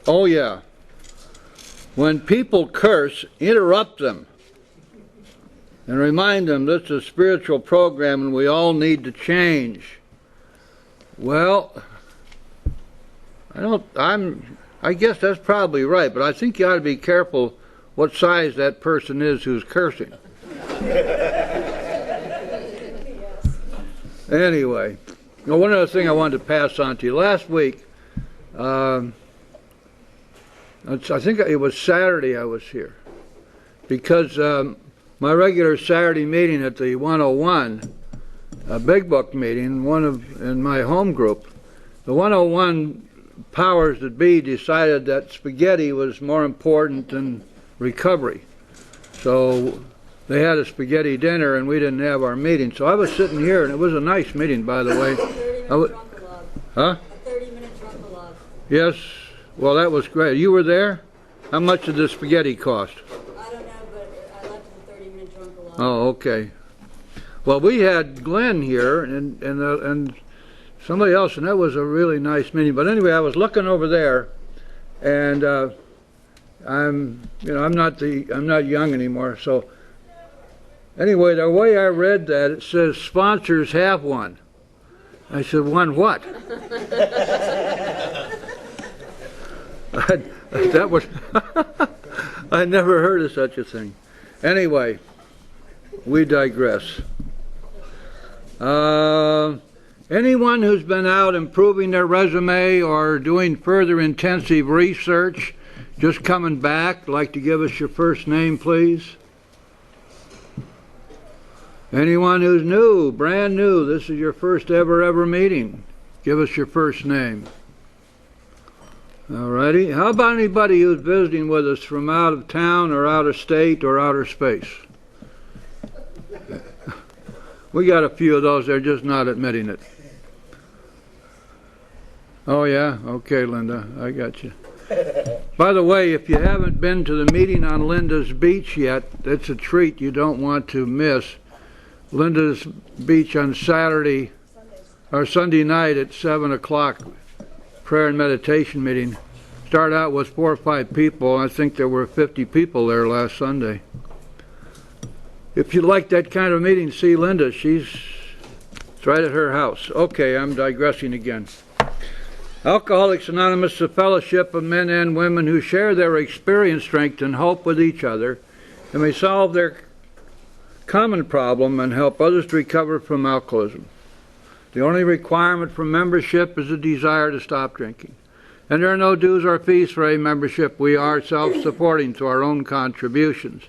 Oh yeah. When people curse, interrupt them. And remind them this is a spiritual program and we all need to change. Well, I guess that's probably right, but I think you ought to be careful what size that person is who's cursing. Anyway, one other thing I wanted to pass on to you. Last week, I think it was Saturday I was here, because my regular Saturday meeting at the 101, a big book meeting, in my home group, the 101 powers that be decided that spaghetti was more important than recovery. So they had a spaghetti dinner and we didn't have our meeting. So I was sitting here, and it was a nice meeting, by the way. 30-minute drunk-a-log. Huh? A 30-minute drunk-a-log. Yes. Well, that was great. You were there? How much did the spaghetti cost? I don't know, but I left the 30-minute drunk-a-log. Oh, okay. Well, we had Glenn here and somebody else, and that was a really nice meeting. But anyway, I was looking over there, and I'm not young anymore. So anyway, the way I read that, it says sponsors have one. I said, one what? That was I never heard of such a thing. Anyway, we digress. Anyone who's been out improving their resume or doing further intensive research, just coming back, like to give us your first name, please? Anyone who's new, brand new, this is your first ever meeting, give us your first name. Alrighty. How about anybody who's visiting with us from out of town or out of state or outer space? We got a few of those, they're just not admitting it. Oh yeah? Okay, Linda, I got you. By the way, if you haven't been to the meeting on Linda's Beach yet, it's a treat you don't want to miss. Linda's Beach on Sunday night at 7 o'clock, prayer and meditation meeting. Started out with 4 or 5 people. I think there were 50 people there last Sunday. If you like that kind of meeting, see Linda. It's right at her house. Okay, I'm digressing again. Alcoholics Anonymous is a fellowship of men and women who share their experience, strength, and hope with each other, and may solve their common problem and help others to recover from alcoholism. The only requirement for membership is a desire to stop drinking. And there are no dues or fees for a membership. We are self-supporting through our own contributions.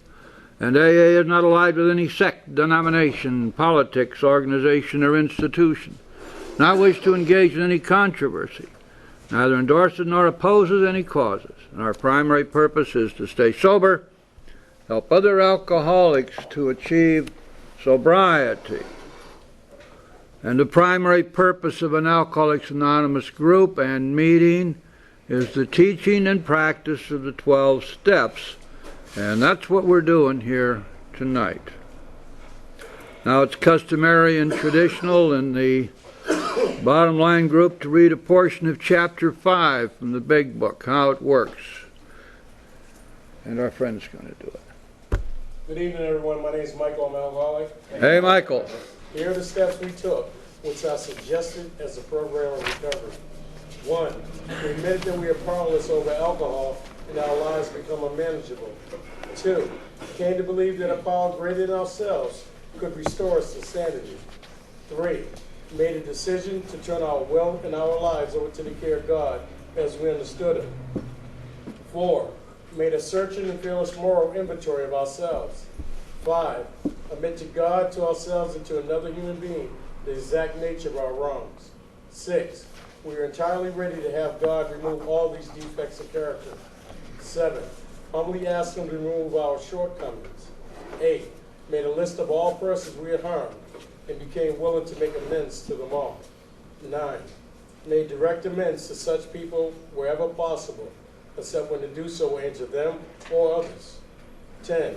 And AA is not allied with any sect, denomination, politics, organization, or institution. Not wish to engage in any controversy. Neither endorses nor opposes any causes. And our primary purpose is to stay sober, help other alcoholics to achieve sobriety. And the primary purpose of an Alcoholics Anonymous group and meeting is the teaching and practice of the 12 steps. And that's what we're doing here tonight. Now, it's customary and traditional in the Bottomline group to read a portion of Chapter 5 from the Big Book, How It Works. And our friend's going to do it. Good evening, everyone. My name is Michael. I'm alcoholic. Hey, Michael. Here are the steps we took, which I suggested as a program of recovery. 1, we admit that we are powerless over alcohol and our lives become unmanageable. 2, came to believe that a power greater than ourselves could restore us to sanity. 3, made a decision to turn our will and our lives over to the care of God as we understood it. 4, made a searching and fearless moral inventory of ourselves. 5, admit to God, to ourselves, and to another human being the exact nature of our wrongs. 6, we are entirely ready to have God remove all these defects of character. 7, humbly ask Him to remove our shortcomings. 8, made a list of all persons we had harmed and became willing to make amends to them all. 9, made direct amends to such people wherever possible, except when to do so will injure them or others. 10,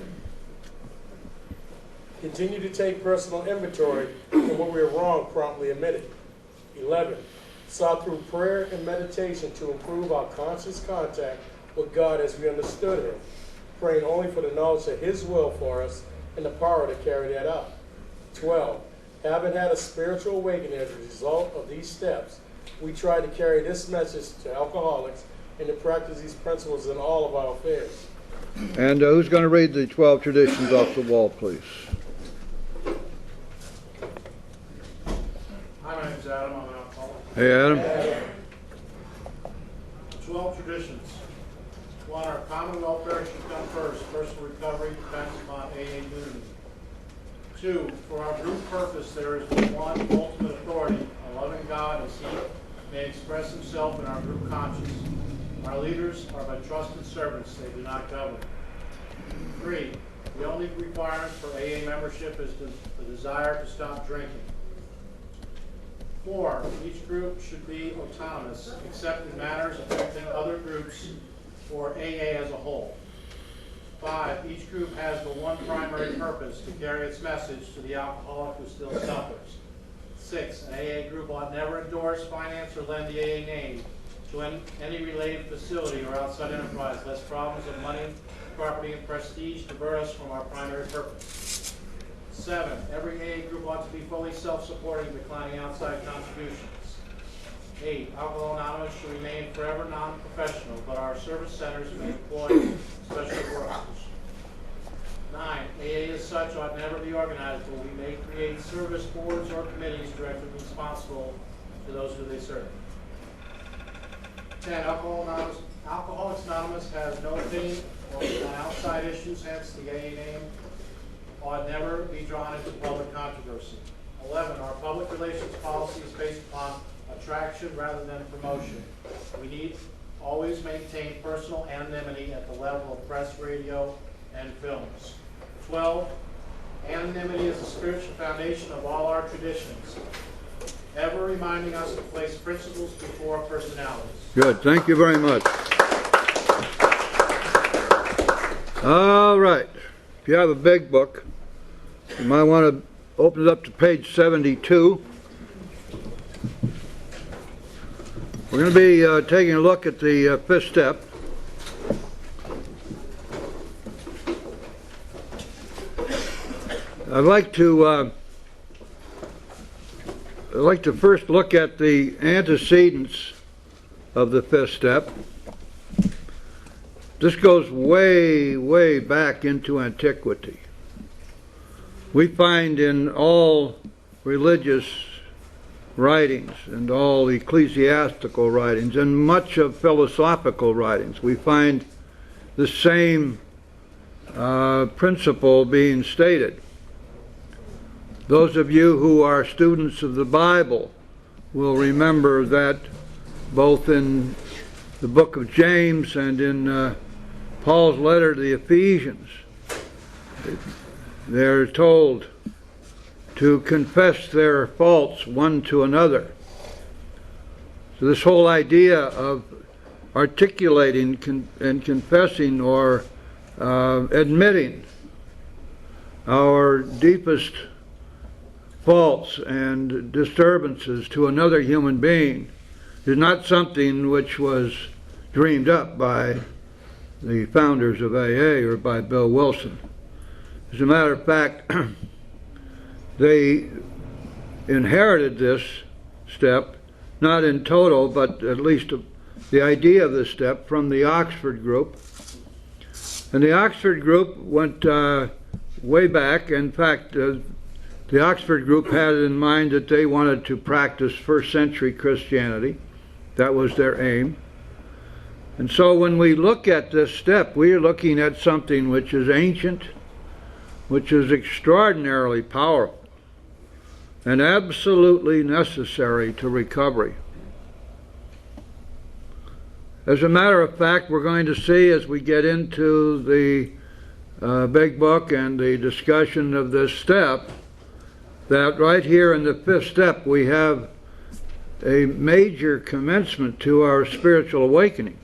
continue to take personal inventory and when we are wrong, promptly admit it. 11, sought through prayer and meditation to improve our conscious contact with God as we understood Him, praying only for the knowledge of His will for us and the power to carry that out. 12. Having had a spiritual awakening as a result of these steps, we try to carry this message to alcoholics and to practice these principles in all of our affairs. And who's going to read the 12 traditions off the wall, please? Hi, my name's Adam. I'm an alcoholic. Hey, Adam. 12 traditions. 1. Our common welfare should come first. Personal recovery depends upon AA unity. 2. For our group purpose, there is one ultimate authority, a loving God, as He may express Himself in our group conscience. Our leaders are but trusted servants. They do not govern. 3. The only requirement for AA membership is the desire to stop drinking. 4. Each group should be autonomous, except in matters affecting other groups or AA as a whole. 5. Each group has the one primary purpose, to carry its message to the alcoholic who still suffers. 6. An AA group ought never endorse, finance, or lend the AA name to any related facility or outside enterprise, lest problems of money, property, and prestige divert us from our primary purpose. 7. Every AA group ought to be fully self-supporting, declining outside contributions. 8. Alcohol Anonymous should remain forever non-professional, but our service centers may employ special workers. 9. AA as such ought never be organized, but we may create service boards or committees directly responsible to those who they serve. 10. Alcoholics Anonymous has no opinion on outside issues, hence the AA name ought never be drawn into public controversy. 11. Our public relations policy is based upon attraction rather than promotion. We need always maintain personal anonymity at the level of press, radio, and films. 12. Anonymity is the spiritual foundation of all our traditions, ever reminding us to place principles before personalities. Good. Thank you very much. All right. If you have a big book, you might want to open it up to page 72. We're going to be taking a look at the fifth step. I'd like to first look at the antecedents of the fifth step. This goes way, way back into antiquity. We find in all religious writings and all ecclesiastical writings and much of philosophical writings, we find the same principle being stated. Those of you who are students of the Bible will remember that both in the book of James and in Paul's letter to the Ephesians, they're told to confess their faults one to another. So this whole idea of articulating and confessing or admitting our deepest faults and disturbances to another human being is not something which was dreamed up by the founders of AA or by Bill Wilson. As a matter of fact, they inherited this step, not in total, but at least the idea of this step from the Oxford group. And the Oxford group went way back. In fact, the Oxford group had in mind that they wanted to practice first century Christianity. That was their aim. And so when we look at this step, we are looking at something which is ancient, which is extraordinarily powerful, and absolutely necessary to recovery. As a matter of fact, we're going to see as we get into the big book and the discussion of this step, that right here in the fifth step we have a major commencement to our spiritual awakening.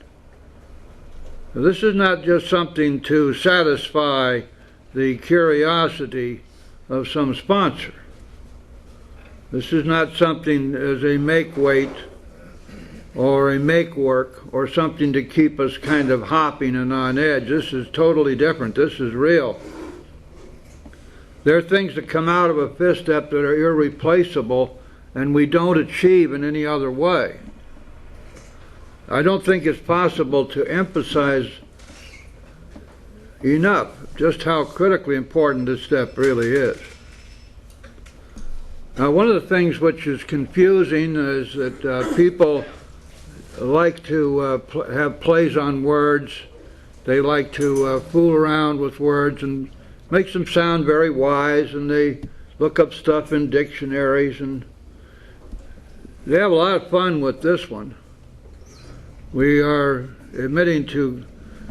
Now, this is not just something to satisfy the curiosity of some sponsor. This is not something as a make-weight or a make work or something to keep us kind of hopping and on edge. This is totally different. This is real. There are things that come out of a fifth step that are irreplaceable and we don't achieve in any other way. I don't think it's possible to emphasize enough just how critically important this step really is. Now, one of the things which is confusing is that people like to have plays on words. They like to fool around with words and makes them sound very wise, and they look up stuff in dictionaries, and they have a lot of fun with this one. We are admitting to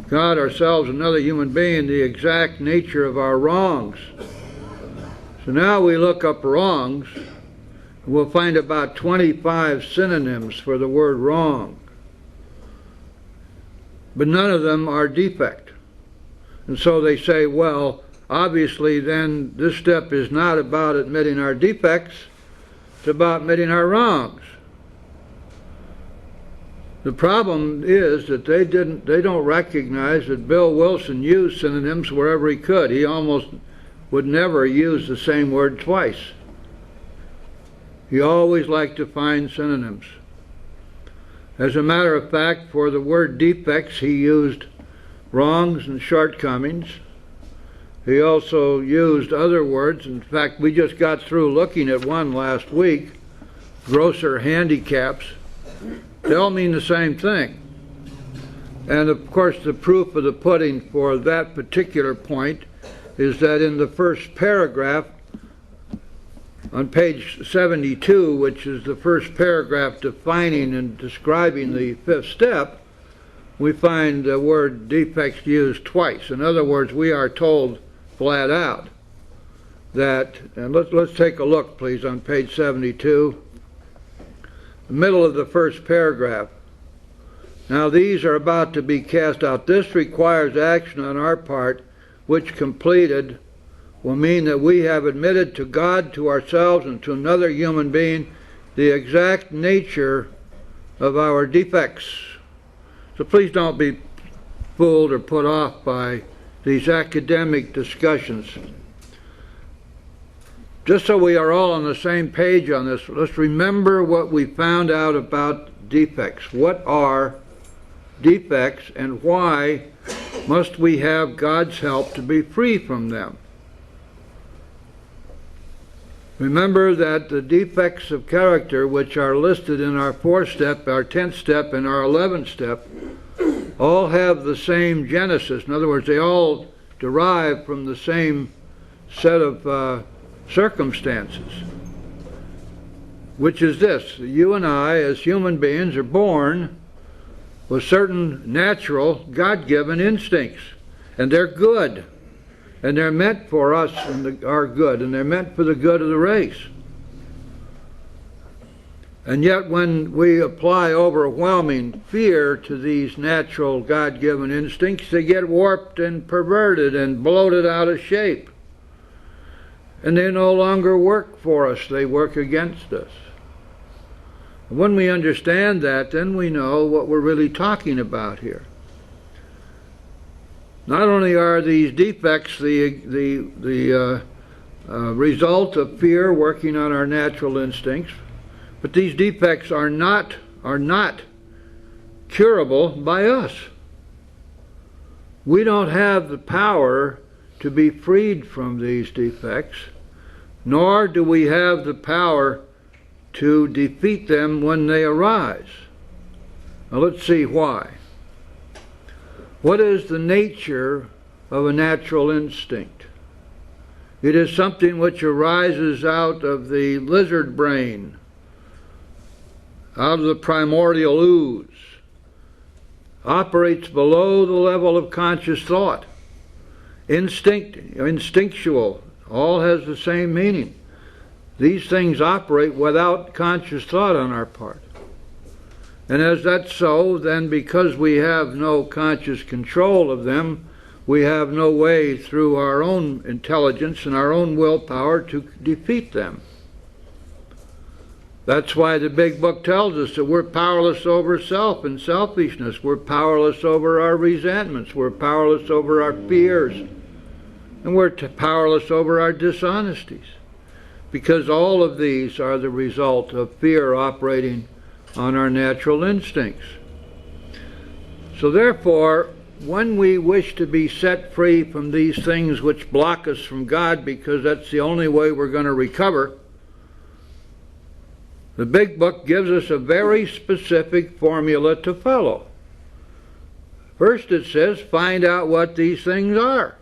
God, ourselves, another human being, the exact nature of our wrongs. So now we look up wrongs, and we'll find about 25 synonyms for the word wrong. But none of them are defect. And so they say, well, obviously then this step is not about admitting our defects, it's about admitting our wrongs. The problem is that they don't recognize that Bill Wilson used synonyms wherever he could. He almost would never use the same word twice. He always liked to find synonyms. As a matter of fact, for the word defects, he used wrongs and shortcomings. He also used other words. In fact, we just got through looking at one last week, grosser handicaps. They all mean the same thing. And of course, the proof of the pudding for that particular point is that in the first paragraph on page 72, which is the first paragraph defining and describing the fifth step, we find the word defects used twice. In other words, we are told flat out that, and let's take a look please on page 72, the middle of the first paragraph. Now these are about to be cast out. This requires action on our part, which completed will mean that we have admitted to God, to ourselves, and to another human being the exact nature of our defects. So please don't be fooled or put off by these academic discussions. Just so we are all on the same page on this, let's remember what we found out about defects. What are defects, and why must we have God's help to be free from them? Remember that the defects of character, which are listed in our 4th step, our 10th step, and our 11th step, all have the same genesis. In other words, they all derive from the same set of circumstances, which is this: you and I as human beings are born with certain natural God-given instincts, and they're good, and they're meant for us and our good, and they're meant for the good of the race. And yet when we apply overwhelming fear to these natural God-given instincts, they get warped and perverted and bloated out of shape. And they no longer work for us, they work against us. When we understand that, then we know what we're really talking about here. Not only are these defects the result of fear working on our natural instincts, but these defects are not curable by us. We don't have the power to be freed from these defects, nor do we have the power to defeat them when they arise. Now let's see why. What is the nature of a natural instinct? It is something which arises out of the lizard brain, out of the primordial ooze, operates below the level of conscious thought. Instinctual, all has the same meaning. These things operate without conscious thought on our part. And as that's so, then because we have no conscious control of them, we have no way through our own intelligence and our own willpower to defeat them. That's why the big book tells us that we're powerless over self and selfishness. We're powerless over our resentments. We're powerless over our fears. And we're powerless over our dishonesties. Because all of these are the result of fear operating on our natural instincts. So therefore, when we wish to be set free from these things which block us from God, because that's the only way we're going to recover, the big book gives us a very specific formula to follow. First it says, find out what these things are.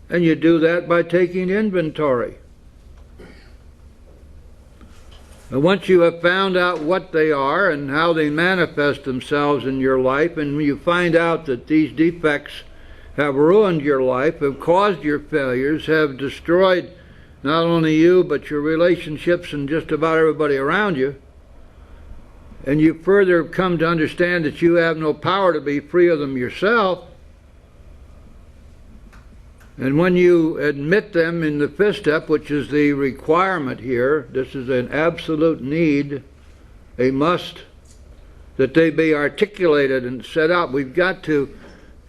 And you do that by taking inventory. And once you have found out what they are and how they manifest themselves in your life, and you find out that these defects have ruined your life, have caused your failures, have destroyed not only you, but your relationships and just about everybody around you, and you further come to understand that you have no power to be free of them yourself, and when you admit them in the fifth step, which is the requirement here, this is an absolute need, a must, that they be articulated and set out. We've got to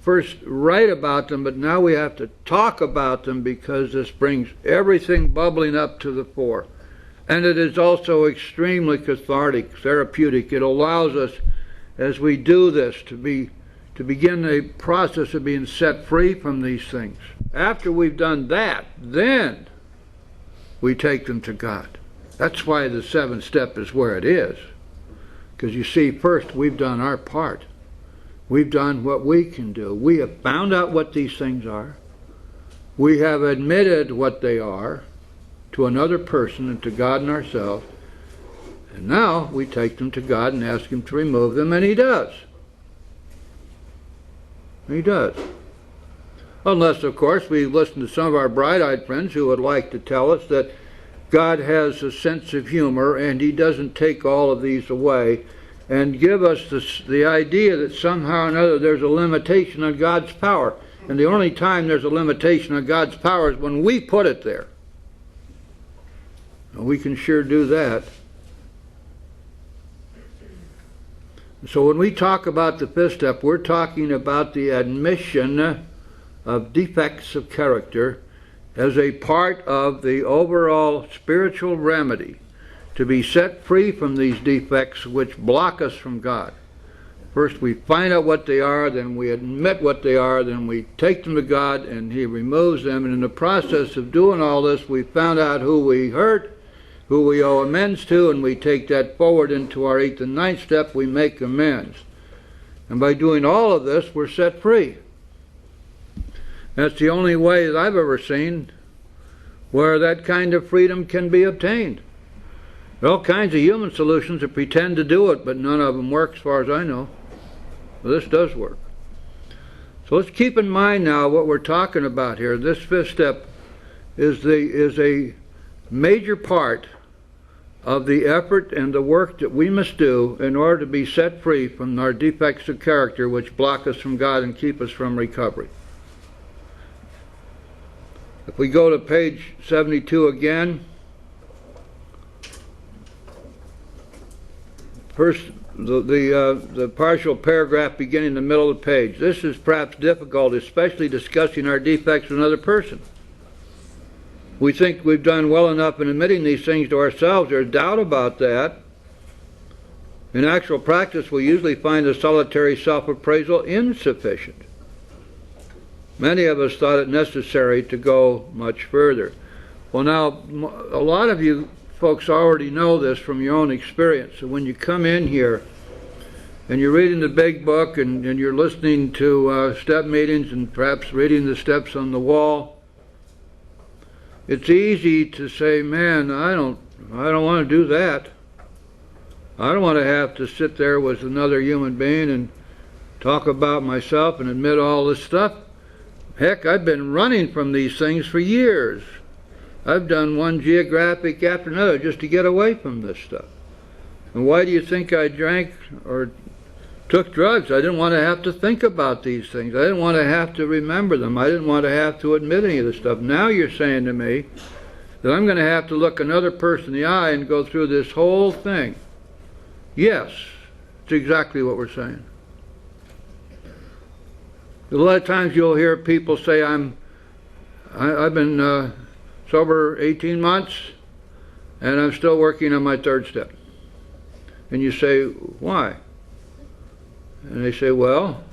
first write about them, but now we have to talk about them, because this brings everything bubbling up to the fore. And it is also extremely cathartic, therapeutic. It allows us, as we do this, to begin a process of being set free from these things. After we've done that, then we take them to God. That's why the seventh step is where it is. Because you see, first we've done our part. We've done what we can do. We have found out what these things are. We have admitted what they are to another person and to God and ourselves. And now we take them to God and ask Him to remove them, and He does. He does. Unless, of course, we listen to some of our bright-eyed friends who would like to tell us that God has a sense of humor and He doesn't take all of these away, and give us the idea that somehow or another there's a limitation on God's power. And the only time there's a limitation on God's power is when we put it there. And we can sure do that. So when we talk about the fifth step, we're talking about the admission of defects of character as a part of the overall spiritual remedy to be set free from these defects which block us from God. First we find out what they are, then we admit what they are, then we take them to God and He removes them. And in the process of doing all this, we found out who we hurt, who we owe amends to, and we take that forward into our eighth and ninth step. We make amends. And by doing all of this, we're set free. That's the only way that I've ever seen where that kind of freedom can be obtained. There are all kinds of human solutions that pretend to do it, but none of them work as far as I know. Well, this does work. So let's keep in mind now what we're talking about here. This fifth step is a major part of the effort and the work that we must do in order to be set free from our defects of character which block us from God and keep us from recovery. If we go to page 72 again, first the partial paragraph beginning in the middle of the page. This is perhaps difficult, especially discussing our defects with another person. We think we've done well enough in admitting these things to ourselves. There's doubt about that. In actual practice, we usually find the solitary self-appraisal insufficient. Many of us thought it necessary to go much further. Well, now, a lot of you folks already know this from your own experience. So when you come in here and you're reading the big book and you're listening to step meetings and perhaps reading the steps on the wall, it's easy to say, man, I don't want to do that. I don't want to have to sit there with another human being and talk about myself and admit all this stuff. Heck, I've been running from these things for years. I've done one geographic after another just to get away from this stuff. And why do you think I drank or took drugs? I didn't want to have to think about these things. I didn't want to have to remember them. I didn't want to have to admit any of this stuff. Now you're saying to me that I'm going to have to look another person in the eye and go through this whole thing. Yes, it's exactly what we're saying. A lot of times you'll hear people say, I've been sober 18 months and I'm still working on my third step. And you say, why? And they say, well,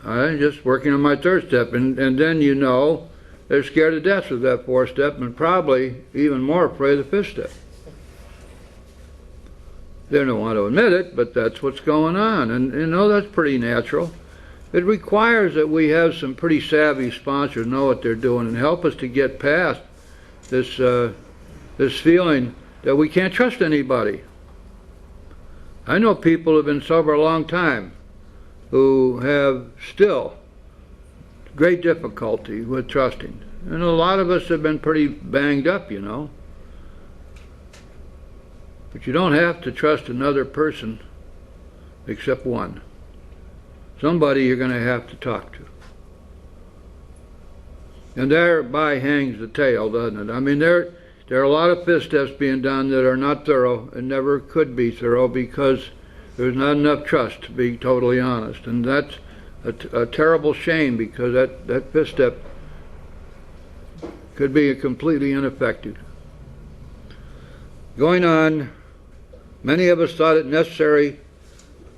I'm just working on my third step. And then you know they're scared to death of that fourth step and probably even more afraid of the fifth step. They don't want to admit it, but that's what's going on. And you know, that's pretty natural. It requires that we have some pretty savvy sponsors know what they're doing and help us to get past this this feeling that we can't trust anybody. I know people who have been sober a long time who have still great difficulty with trusting. And a lot of us have been pretty banged up, you know. But you don't have to trust another person except one. Somebody you're going to have to talk to. And thereby hangs the tale, doesn't it? I mean, there are a lot of fifth steps being done that are not thorough and never could be thorough because there's not enough trust, to be totally honest. And that's a terrible shame because that fifth step could be completely ineffective. Going on, many of us thought it necessary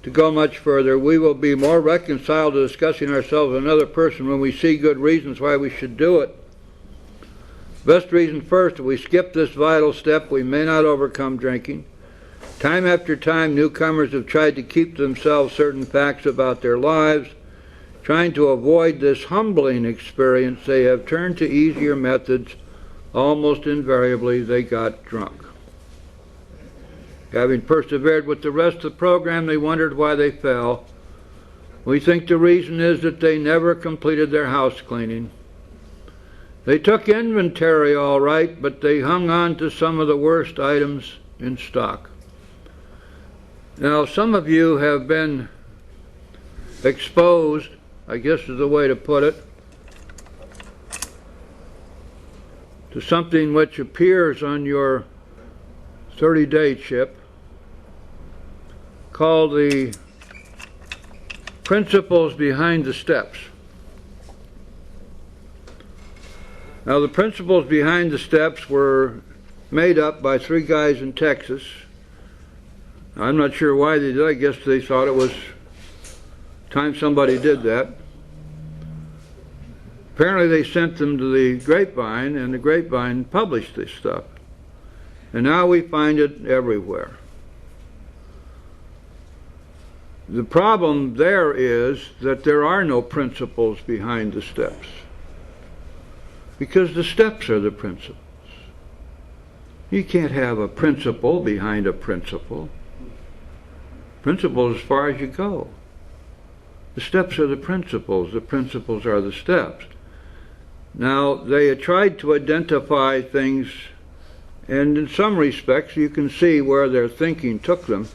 to go much further. We will be more reconciled to discussing ourselves with another person when we see good reasons why we should do it. Best reason first, if we skip this vital step, we may not overcome drinking. Time after time, newcomers have tried to keep to themselves certain facts about their lives. Trying to avoid this humbling experience, they have turned to easier methods. Almost invariably, they got drunk. Having persevered with the rest of the program, they wondered why they fell. We think the reason is that they never completed their house cleaning. They took inventory all right, but they hung on to some of the worst items in stock. Now, some of you have been exposed, I guess is the way to put it, to something which appears on your 30-day chip called the principles behind the steps. Now, the principles behind the steps were made up by three guys in Texas. I'm not sure why they did. I guess they thought it was time somebody did that. Apparently they sent them to the Grapevine, and the Grapevine published this stuff. And now we find it everywhere. The problem there is that there are no principles behind the steps, because the steps are the principles. You can't have a principle behind a principle. Principle as far as you go. The steps are the principles are the steps. Now, they tried to identify things, and in some respects you can see where their thinking took them.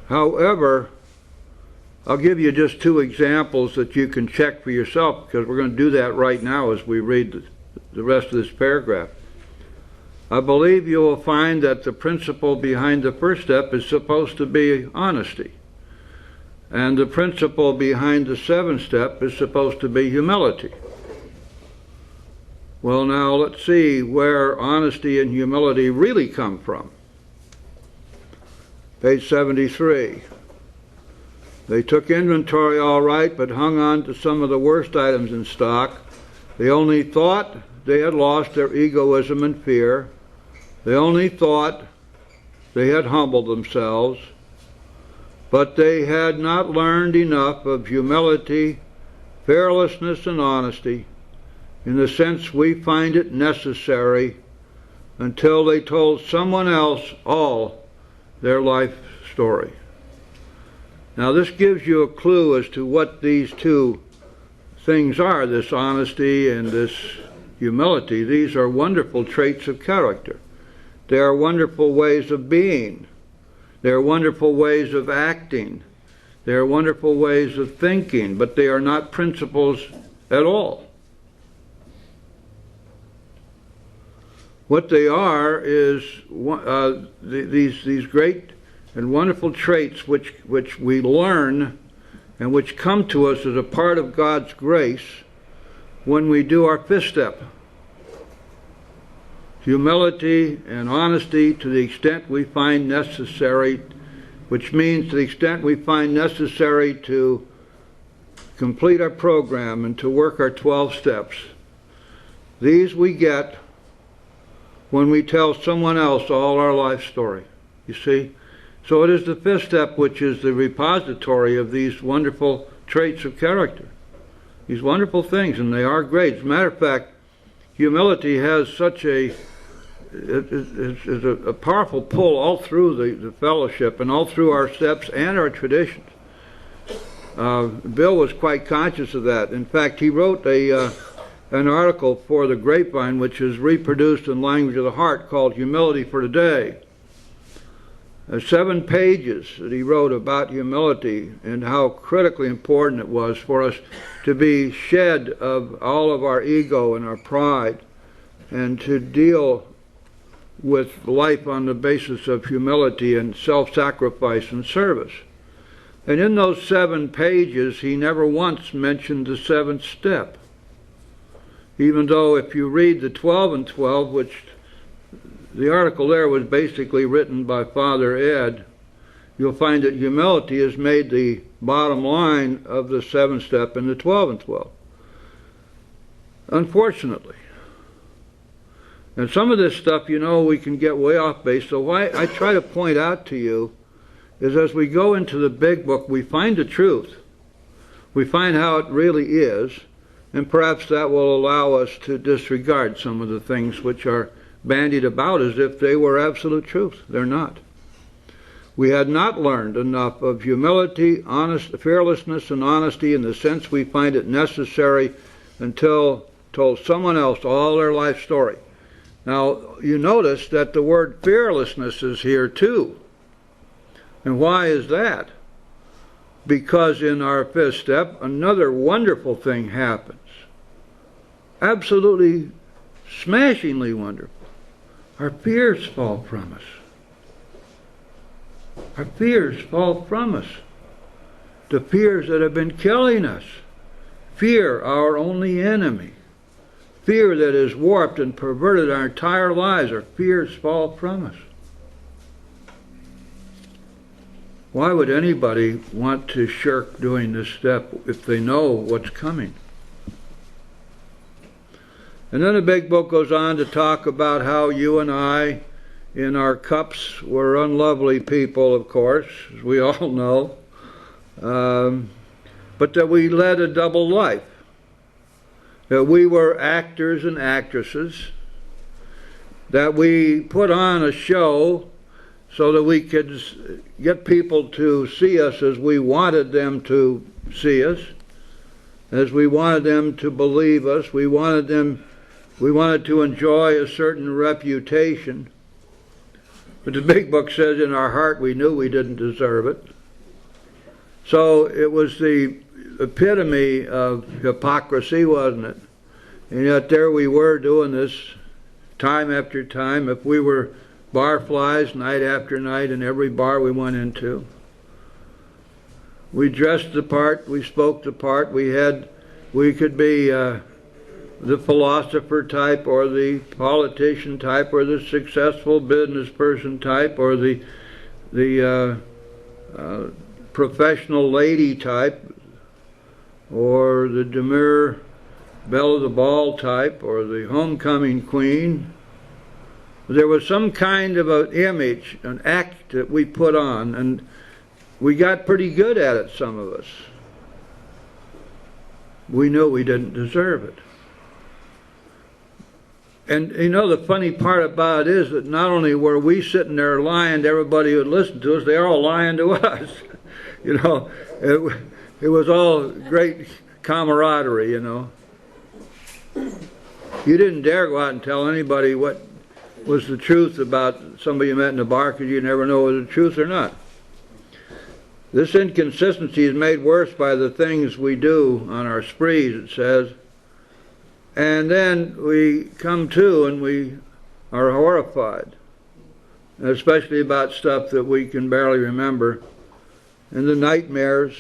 However, I'll give you just two examples that you can check for yourself, because we're going to do that right now as we read the rest of this paragraph. I believe you will find that the principle behind the first step is supposed to be honesty. And the principle behind the seventh step is supposed to be humility. Well, now let's see where honesty and humility really come from. Page 73. They took inventory all right, but hung on to some of the worst items in stock. They only thought they had lost their egoism and fear. They only thought they had humbled themselves. But they had not learned enough of humility, fearlessness, and honesty in the sense we find it necessary until they told someone else all their life story. Now, this gives you a clue as to what these two things are, this honesty and this humility. These are wonderful traits of character. They are wonderful ways of being. They are wonderful ways of acting. They are wonderful ways of thinking, but they are not principles at all. What they are is these great and wonderful traits which we learn and which come to us as a part of God's grace when we do our fifth step. Humility and honesty to the extent we find necessary, which means to the extent we find necessary to complete our program and to work our 12 steps. These we get when we tell someone else all our life story, you see. So it is the fifth step which is the repository of these wonderful traits of character, these wonderful things, and they are great. As a matter of fact, humility has such a powerful pull all through the fellowship and all through our steps and our traditions. Bill was quite conscious of that. In fact, he wrote an article for the Grapevine, which is reproduced in Language of the Heart, called Humility for Today. 7 pages that he wrote about humility and how critically important it was for us to be shed of all of our ego and our pride and to deal with life on the basis of humility and self-sacrifice and service. And in those 7 pages, he never once mentioned the 7th step. Even though if you read the 12 and 12, which the article there was basically written by Father Ed, you'll find that humility is made the bottom line of the 7th step in the 12 and 12. Unfortunately. And some of this stuff, you know, we can get way off base. So why I try to point out to you is as we go into the big book, we find the truth. We find how it really is, and perhaps that will allow us to disregard some of the things which are bandied about as if they were absolute truth. They're not. We had not learned enough of humility, fearlessness, and honesty in the sense we find it necessary until told someone else all their life story. Now, you notice that the word fearlessness is here too. And why is that? Because in our 5th step, another wonderful thing happens. Absolutely smashingly wonderful. Our fears fall from us. Our fears fall from us. The fears that have been killing us. Fear, our only enemy. Fear that has warped and perverted our entire lives. Our fears fall from us. Why would anybody want to shirk doing this step if they know what's coming? And then the big book goes on to talk about how you and I, in our cups, were unlovely people, of course, as we all know, but that we led a double life. That we were actors and actresses, that we put on a show so that we could get people to see us as we wanted them to see us, as we wanted them to believe us. We wanted to enjoy a certain reputation. But the big book says in our heart we knew we didn't deserve it. So it was the epitome of hypocrisy, wasn't it? And yet there we were doing this time after time. If we were barflies night after night in every bar we went into. We dressed the part, we spoke the part, we could be the philosopher type or the politician type or the successful business person type or the professional lady type or the demure belle of the ball type or the homecoming queen. There was some kind of an image, an act that we put on, and we got pretty good at it, some of us. We knew we didn't deserve it. And you know, the funny part about it is that not only were we sitting there lying to everybody who would listen to us, they were all lying to us. You know, it was all great camaraderie, you know. You didn't dare go out and tell anybody what was the truth about somebody you met in the bar because you never know whether it's the truth or not. This inconsistency is made worse by the things we do on our sprees, it says. And then we come to and we are horrified, especially about stuff that we can barely remember, and the nightmares.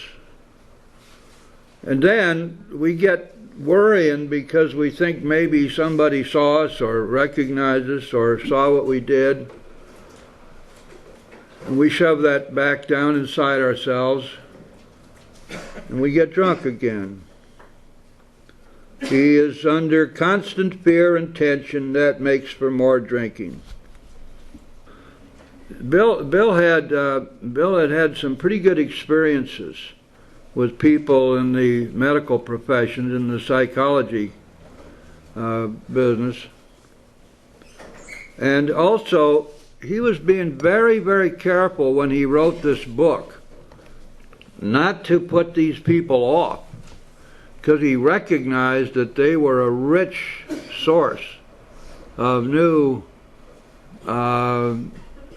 And then we get worrying because we think maybe somebody saw us or recognized us or saw what we did. And we shove that back down inside ourselves and we get drunk again. He is under constant fear and tension. That makes for more drinking. Bill had some pretty good experiences with people in the medical professions, in the psychology business. And also, he was being very, very careful when he wrote this book not to put these people off, because he recognized that they were a rich source of new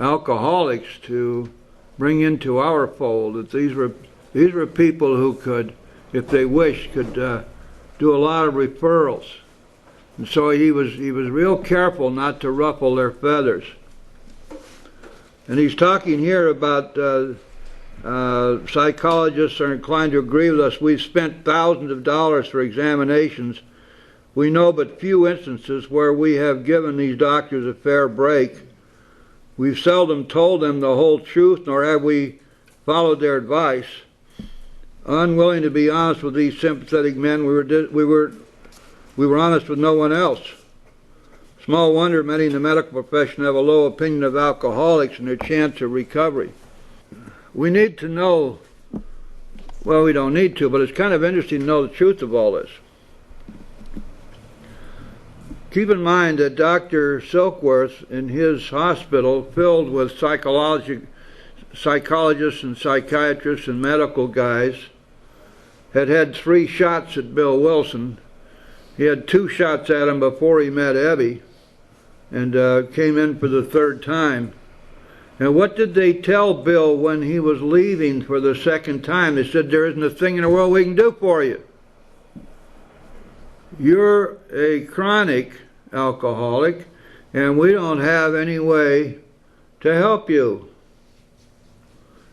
alcoholics to bring into our fold. That these were people who could, if they wished, could do a lot of referrals. And so he was real careful not to ruffle their feathers. And he's talking here about psychologists are inclined to agree with us. We've spent thousands of dollars for examinations. We know but few instances where we have given these doctors a fair break. We've seldom told them the whole truth, nor have we followed their advice. Unwilling to be honest with these sympathetic men, we were honest with no one else. Small wonder many in the medical profession have a low opinion of alcoholics and their chance of recovery. We need to know, well, we don't need to, but it's kind of interesting to know the truth of all this. Keep in mind that Dr. Silkworth, in his hospital filled with psychologists and psychiatrists and medical guys, had 3 shots at Bill Wilson. He had 2 shots at him before he met Evie, and came in for the 3rd time. And what did they tell Bill when he was leaving for the 2nd time? They said, there isn't a thing in the world we can do for you. You're a chronic alcoholic, and we don't have any way to help you.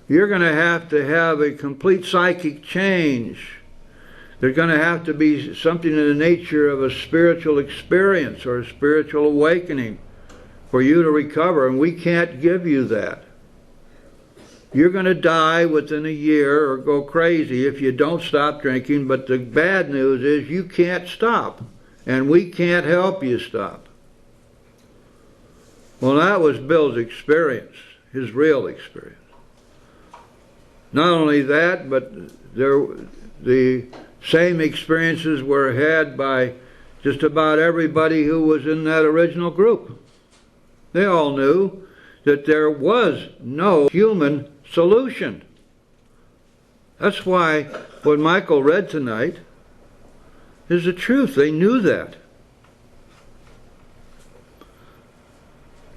You're going to have a complete psychic change. There's going to have to be something in the nature of a spiritual experience or a spiritual awakening for you to recover, and we can't give you that. You're going to die within a year or go crazy if you don't stop drinking, but the bad news is you can't stop, and we can't help you stop. Well, that was Bill's experience, his real experience. Not only that, but the same experiences were had by just about everybody who was in that original group. They all knew that there was no human solution. That's why what Michael read tonight is the truth. They knew that.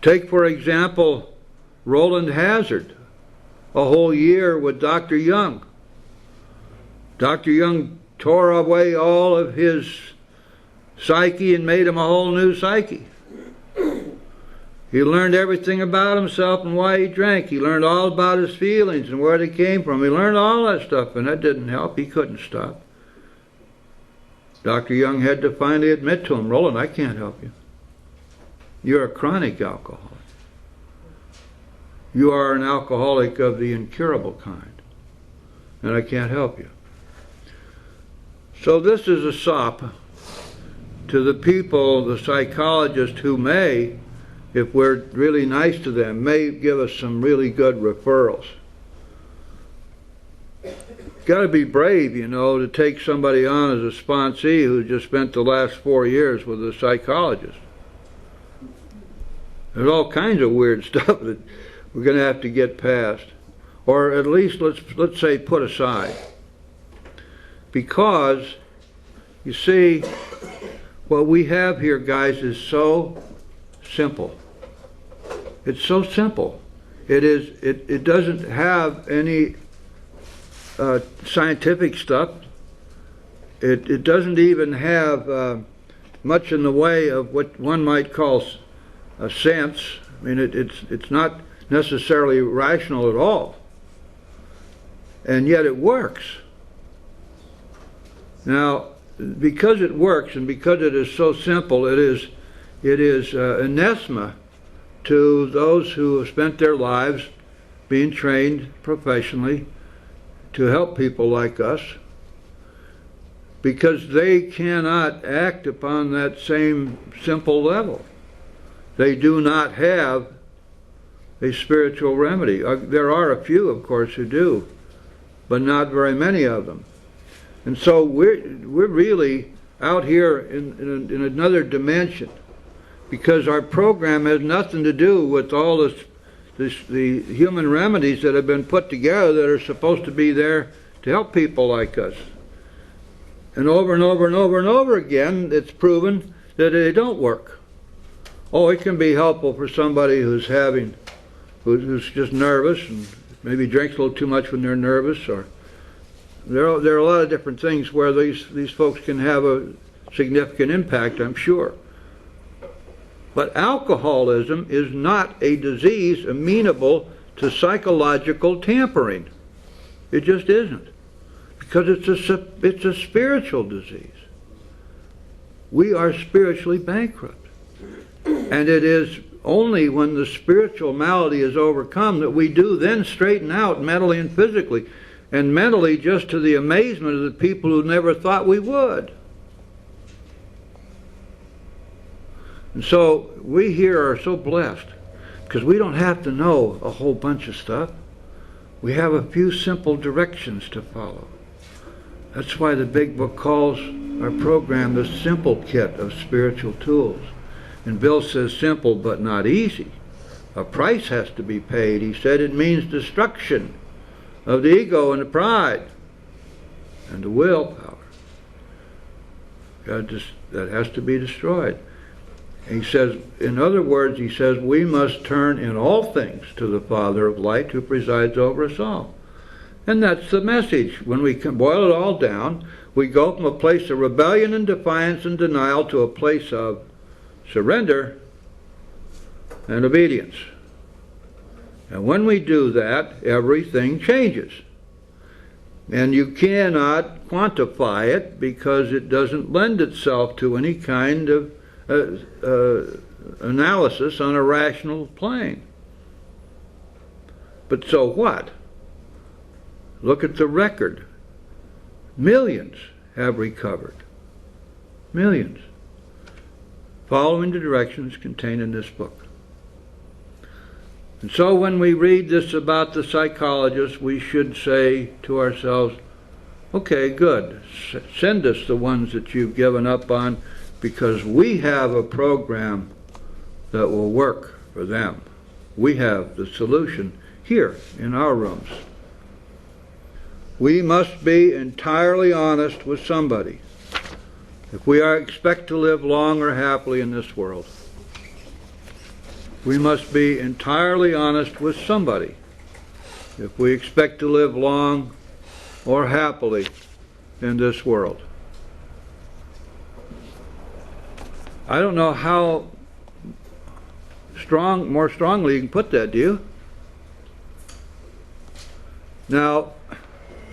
Take, for example, Roland Hazard, a whole year with Dr. Young. Dr. Young tore away all of his psyche and made him a whole new psyche. He learned everything about himself and why he drank. He learned all about his feelings and where they came from. He learned all that stuff, and that didn't help. He couldn't stop. Dr. Young had to finally admit to him, Roland, I can't help you. You're a chronic alcoholic. You are an alcoholic of the incurable kind, and I can't help you. So this is a sop to the people, the psychologists who may, if we're really nice to them, may give us some really good referrals. Got to be brave, you know, to take somebody on as a sponsee who just spent the last 4 years with a psychologist. There's all kinds of weird stuff that we're going to have to get past, or at least let's say put aside. Because, you see, what we have here, guys, is so simple. It's so simple. It doesn't have any scientific stuff. It doesn't even have much in the way of what one might call sense. I mean, it's not necessarily rational at all. And yet it works. Now, because it works and because it is so simple, it is anathema to those who have spent their lives being trained professionally to help people like us, because they cannot act upon that same simple level. They do not have a spiritual remedy. There are a few, of course, who do, but not very many of them. And so we're really out here in another dimension, because our program has nothing to do with all the human remedies that have been put together that are supposed to be there to help people like us. And over and over and over and over again, it's proven that they don't work. Oh, it can be helpful for somebody who's just nervous and maybe drinks a little too much when they're nervous, or there are a lot of different things where these folks can have a significant impact, I'm sure. But alcoholism is not a disease amenable to psychological tampering. It just isn't. Because it's a spiritual disease. We are spiritually bankrupt. And it is only when the spiritual malady is overcome that we do then straighten out mentally and physically. And mentally, just to the amazement of the people who never thought we would. And so we here are so blessed, because we don't have to know a whole bunch of stuff. We have a few simple directions to follow. That's why the big book calls our program the Simple Kit of Spiritual Tools. And Bill says simple but not easy. A price has to be paid. He said it means destruction of the ego and the pride and the willpower. That has to be destroyed. He says, in other words, he says, we must turn in all things to the Father of light who presides over us all. And that's the message. When we can boil it all down, we go from a place of rebellion and defiance and denial to a place of surrender and obedience. And when we do that, everything changes. And you cannot quantify it because it doesn't lend itself to any kind of analysis on a rational plane. But so what? Look at the record. Millions have recovered. Millions. Following the directions contained in this book. And so when we read this about the psychologist, we should say to ourselves, okay, good. Send us the ones that you've given up on, because we have a program that will work for them. We have the solution here in our rooms. We must be entirely honest with somebody if we expect to live long or happily in this world. We must be entirely honest with somebody if we expect to live long or happily in this world. I don't know how more strongly you can put that, do you? Now,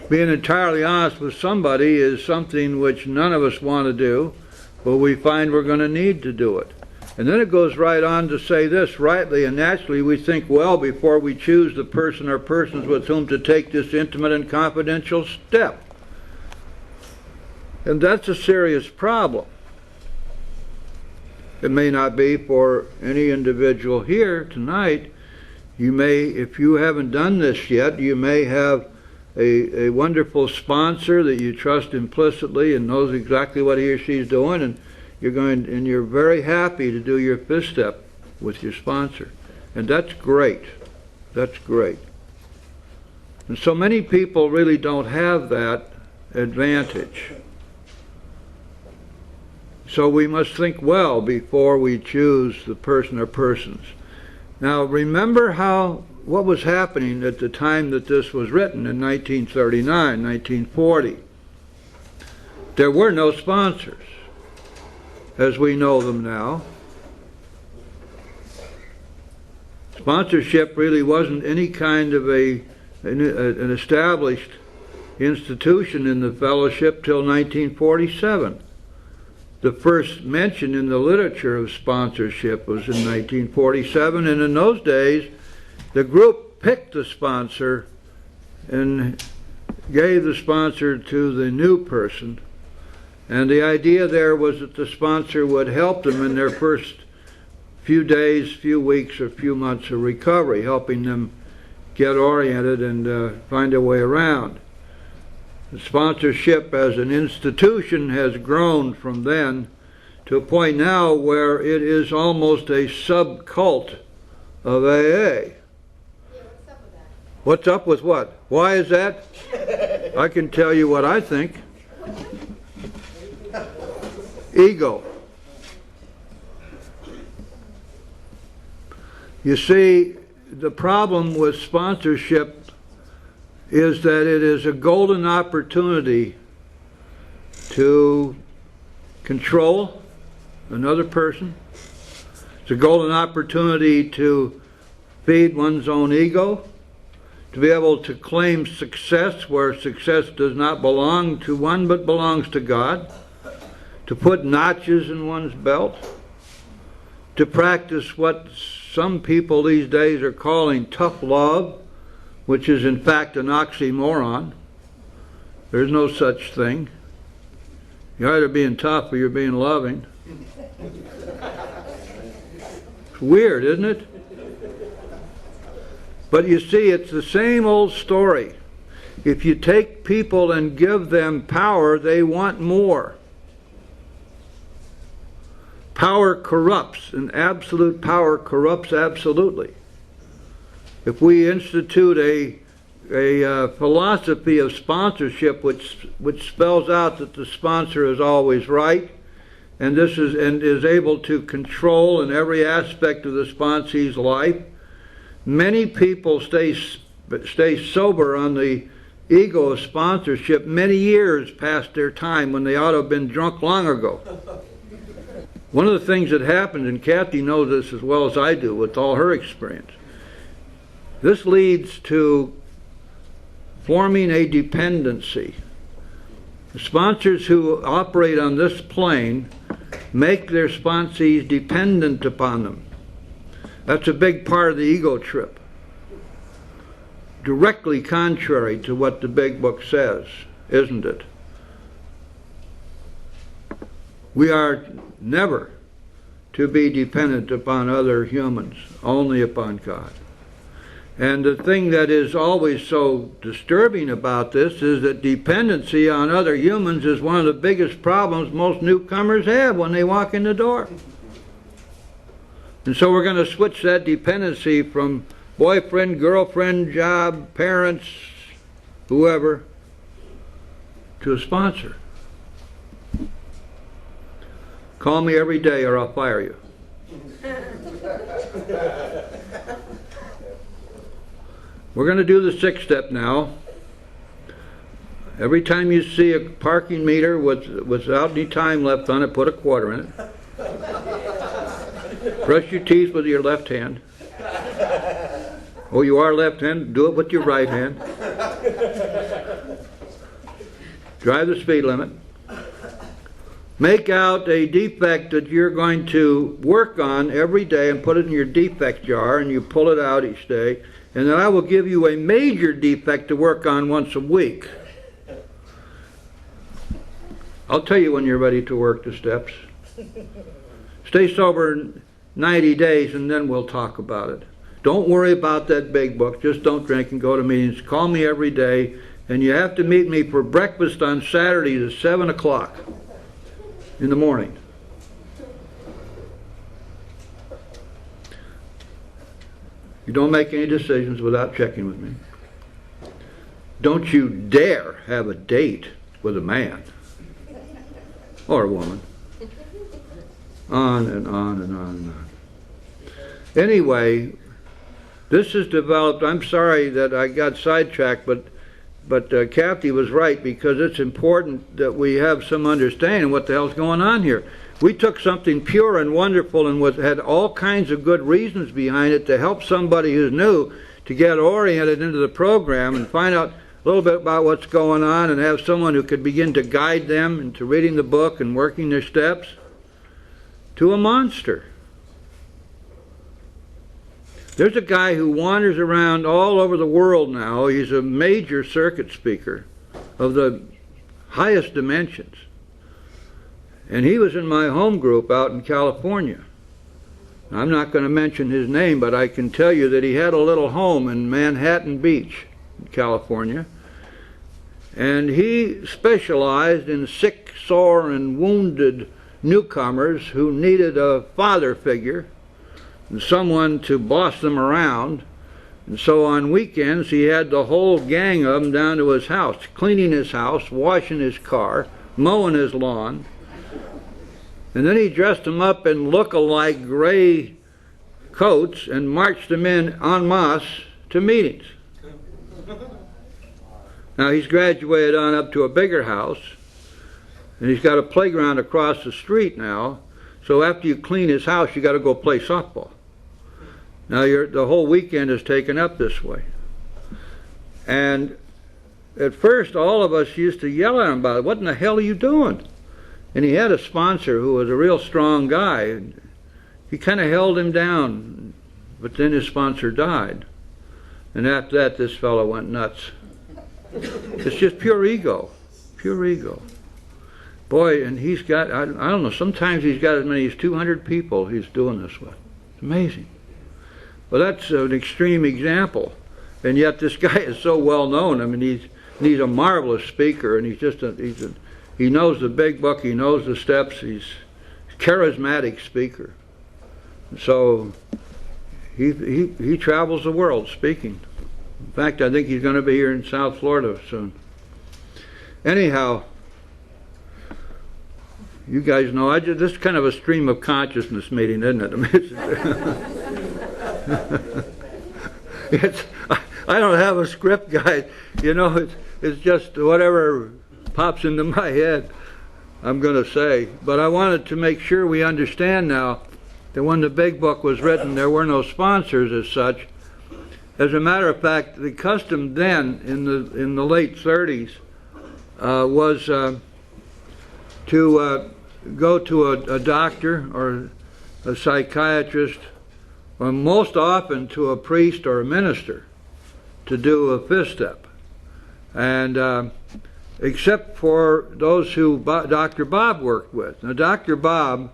being entirely honest with somebody is something which none of us want to do, but we find we're going to need to do it. And then it goes right on to say this, rightly and naturally we think well before we choose the person or persons with whom to take this intimate and confidential step. And that's a serious problem. It may not be for any individual here tonight. You may, if you haven't done this yet, you may have a wonderful sponsor that you trust implicitly and knows exactly what he or she is doing, and you're very happy to do your fifth step with your sponsor. And that's great. That's great. And so many people really don't have that advantage. So we must think well before we choose the person or persons. Now remember what was happening at the time that this was written in 1939, 1940. There were no sponsors as we know them now. Sponsorship really wasn't any kind of an established institution in the fellowship till 1947. The first mention in the literature of sponsorship was in 1947, and in those days the group picked the sponsor and gave the sponsor to the new person. And the idea there was that the sponsor would help them in their first few days, few weeks, or few months of recovery, helping them get oriented and find their way around. The sponsorship as an institution has grown from then to a point now where it is almost a subcult of AA. What's up with what? Why is that? I can tell you what I think. Ego. You see, the problem with sponsorship is that it is a golden opportunity to control another person. It's a golden opportunity to feed one's own ego, to be able to claim success where success does not belong to one but belongs to God, to put notches in one's belt, to practice what some people these days are calling tough love, which is in fact an oxymoron. There's no such thing. You're either being tough or you're being loving. It's weird, isn't it? But you see, it's the same old story. If you take people and give them power, they want more. Power corrupts, and absolute power corrupts absolutely. If we institute a philosophy of sponsorship which spells out that the sponsor is always right, and is able to control in every aspect of the sponsee's life, many people stay sober on the ego of sponsorship many years past their time when they ought to have been drunk long ago. One of the things that happens, and Kathy knows this as well as I do with all her experience, this leads to forming a dependency. The sponsors who operate on this plane make their sponsees dependent upon them. That's a big part of the ego trip. Directly contrary to what the big book says, isn't it? We are never to be dependent upon other humans, only upon God. And the thing that is always so disturbing about this is that dependency on other humans is one of the biggest problems most newcomers have when they walk in the door. And so we're going to switch that dependency from boyfriend, girlfriend, job, parents, whoever, to a sponsor. Call me every day or I'll fire you. We're going to do the 6th step now. Every time you see a parking meter without any time left on it, put a quarter in it. Brush your teeth with your left hand. Oh, you are left-handed? Do it with your right hand. Drive the speed limit. Make out a defect that you're going to work on every day and put it in your defect jar, and you pull it out each day. And then I will give you a major defect to work on once a week. I'll tell you when you're ready to work the steps. Stay sober 90 days and then we'll talk about it. Don't worry about that big book. Just don't drink and go to meetings. Call me every day. And you have to meet me for breakfast on Saturdays at 7 o'clock in the morning. You don't make any decisions without checking with me. Don't you dare have a date with a man or a woman. On and on and on and on. Anyway, this has developed, I'm sorry that I got sidetracked, but But Kathy was right, because it's important that we have some understanding of what the hell's going on here. We took something pure and wonderful and had all kinds of good reasons behind it to help somebody who's new to get oriented into the program and find out a little bit about what's going on and have someone who could begin to guide them into reading the book and working their steps, to a monster. There's a guy who wanders around all over the world now. He's a major circuit speaker of the highest dimensions. And he was in my home group out in California. I'm not going to mention his name, but I can tell you that he had a little home in Manhattan Beach, California. And he specialized in sick, sore, and wounded newcomers who needed a father figure and someone to boss them around. And so on weekends he had the whole gang of them down to his house, cleaning his house, washing his car, mowing his lawn. And then he dressed them up in look-alike gray coats and marched them in en masse to meetings. Now he's graduated on up to a bigger house, and he's got a playground across the street now. So after you clean his house, you got to go play softball. Now the whole weekend is taken up this way. And at first, all of us used to yell at him about it. What in the hell are you doing? And he had a sponsor who was a real strong guy. He kind of held him down, but then his sponsor died. And after that, this fellow went nuts. It's just pure ego. Pure ego. Boy, and he's got, I don't know, sometimes he's got as many as 200 people he's doing this with. It's amazing. Well, that's an extreme example. And yet this guy is so well known. I mean, he's a marvelous speaker, and he knows the big book, he knows the steps, he's a charismatic speaker. So he travels the world speaking. In fact, I think he's going to be here in South Florida soon. Anyhow, you guys know, this is kind of a stream of consciousness meeting, isn't it? I mean, I don't have a script, guys. You know, it's just whatever pops into my head I'm going to say. But I wanted to make sure we understand now that when the big book was written, there were no sponsors as such. As a matter of fact, the custom then, in the late 30s, was to go to a doctor or a psychiatrist, or most often to a priest or a minister, to do a fifth step. And except for those who Dr. Bob worked with. Now, Dr. Bob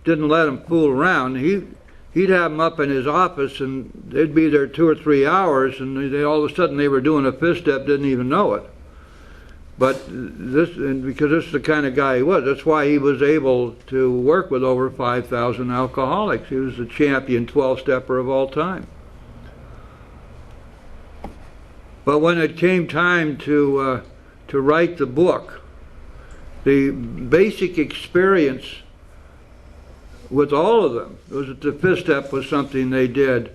didn't let him fool around. He'd have them up in his office, and they'd be there 2 or 3 hours, and all of a sudden they were doing a fifth step, didn't even know it. But because this is the kind of guy he was, that's why he was able to work with over 5,000 alcoholics. He was the champion 12-stepper of all time. But when it came time to write the book, the basic experience with all of them was that the fifth step was something they did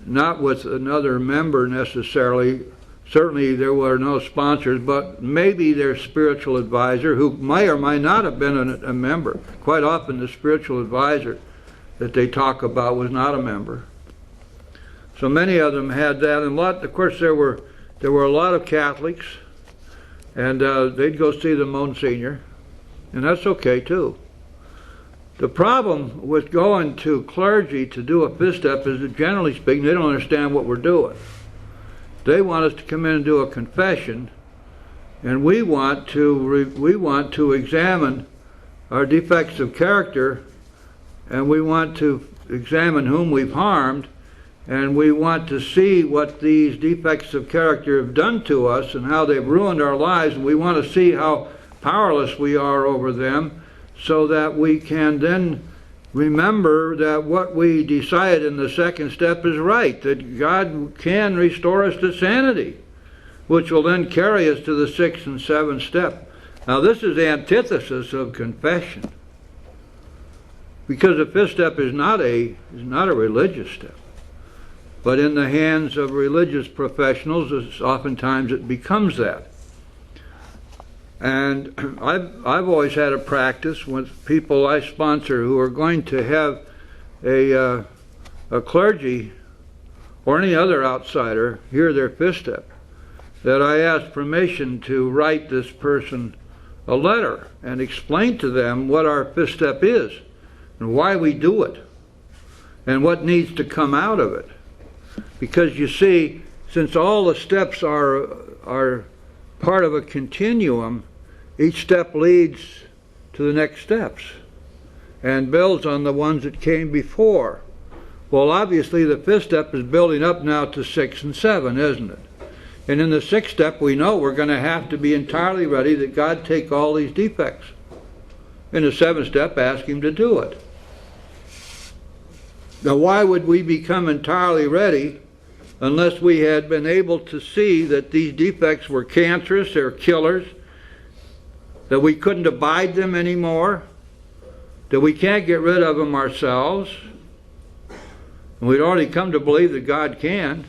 not with another member necessarily. Certainly there were no sponsors, but maybe their spiritual advisor, who may or may not have been a member. Quite often the spiritual advisor that they talk about was not a member. So many of them had that, and of course there were a lot of Catholics, and they'd go see the Monsignor, and that's okay too. The problem with going to clergy to do a fifth step is that, generally speaking, they don't understand what we're doing. They want us to come in and do a confession, and we want to examine our defects of character, and we want to examine whom we've harmed, and we want to see what these defects of character have done to us and how they've ruined our lives, and we want to see how powerless we are over them, so that we can then remember that what we decide in the second step is right, that God can restore us to sanity, which will then carry us to the sixth and seventh step. Now this is the antithesis of confession, because the fifth step is not a religious step. But in the hands of religious professionals, oftentimes it becomes that. And I've always had a practice with people I sponsor who are going to have a clergy or any other outsider hear their fifth step, that I ask permission to write this person a letter and explain to them what our fifth step is and why we do it and what needs to come out of it. Because you see, since all the steps are part of a continuum, each step leads to the next steps and builds on the ones that came before. Well, obviously the fifth step is building up now to 6 and 7, isn't it? And in the sixth step, we know we're going to have to be entirely ready that God take all these defects. In the seventh step, ask Him to do it. Now, why would we become entirely ready unless we had been able to see that these defects were cancerous, they're killers, that we couldn't abide them anymore, that we can't get rid of them ourselves? And we'd already come to believe that God can.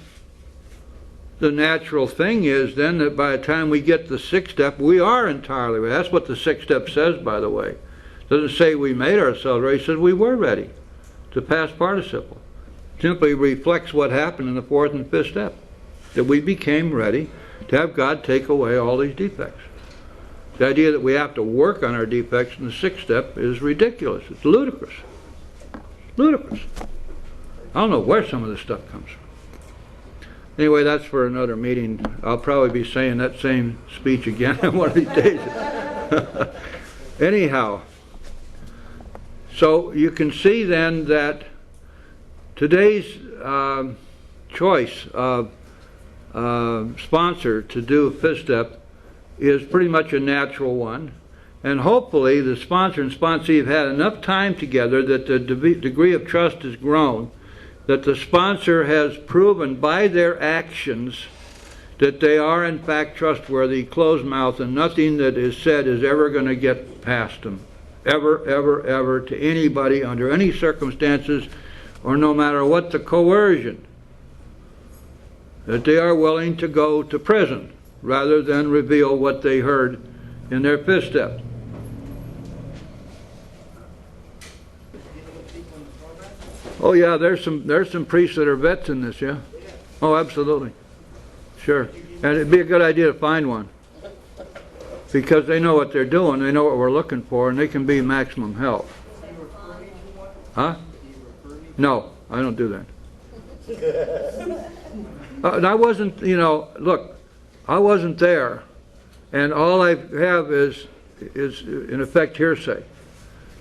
The natural thing is then that by the time we get the sixth step, we are entirely ready. That's what the sixth step says, by the way. It doesn't say we made ourselves ready. It says we were ready. It's a past participle. It simply reflects what happened in the fourth and fifth step, that we became ready to have God take away all these defects. The idea that we have to work on our defects in the sixth step is ridiculous. It's ludicrous. Ludicrous. I don't know where some of this stuff comes from. Anyway, that's for another meeting. I'll probably be saying that same speech again one of these days. Anyhow, so you can see then that today's choice of sponsor to do fifth step is pretty much a natural one. And hopefully the sponsor and sponsee have had enough time together that the degree of trust has grown, that the sponsor has proven by their actions that they are in fact trustworthy, closed mouth, and nothing that is said is ever going to get past them. Ever, ever, ever, to anybody, under any circumstances, or no matter what the coercion. That they are willing to go to prison rather than reveal what they heard in their fifth step. Oh yeah, there's some priests that are vets in this, yeah? Oh, absolutely. Sure. And it'd be a good idea to find one. Because they know what they're doing, they know what we're looking for, and they can be maximum help. Huh? No, I don't do that. And I wasn't, look, I wasn't there. And all I have is in effect hearsay.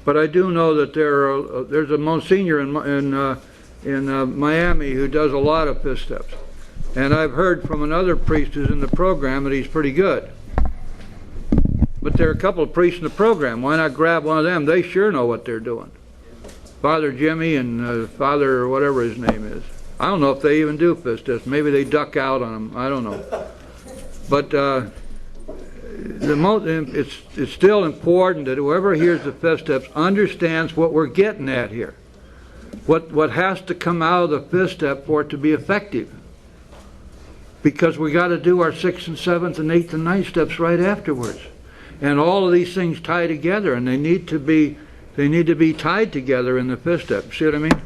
But I do know that there's a Monsignor in Miami who does a lot of fifth steps. And I've heard from another priest who's in the program that he's pretty good. But there are a couple of priests in the program. Why not grab one of them? They sure know what they're doing. Father Jimmy and Father whatever his name is. I don't know if they even do fifth steps. Maybe they duck out on them. I don't know. But it's still important that whoever hears the fifth steps understands what we're getting at here. What has to come out of the fifth step for it to be effective. Because we got to do our sixth and seventh and eighth and ninth steps right afterwards. And all of these things tie together, and they need to be tied together in the fifth step. See what I mean?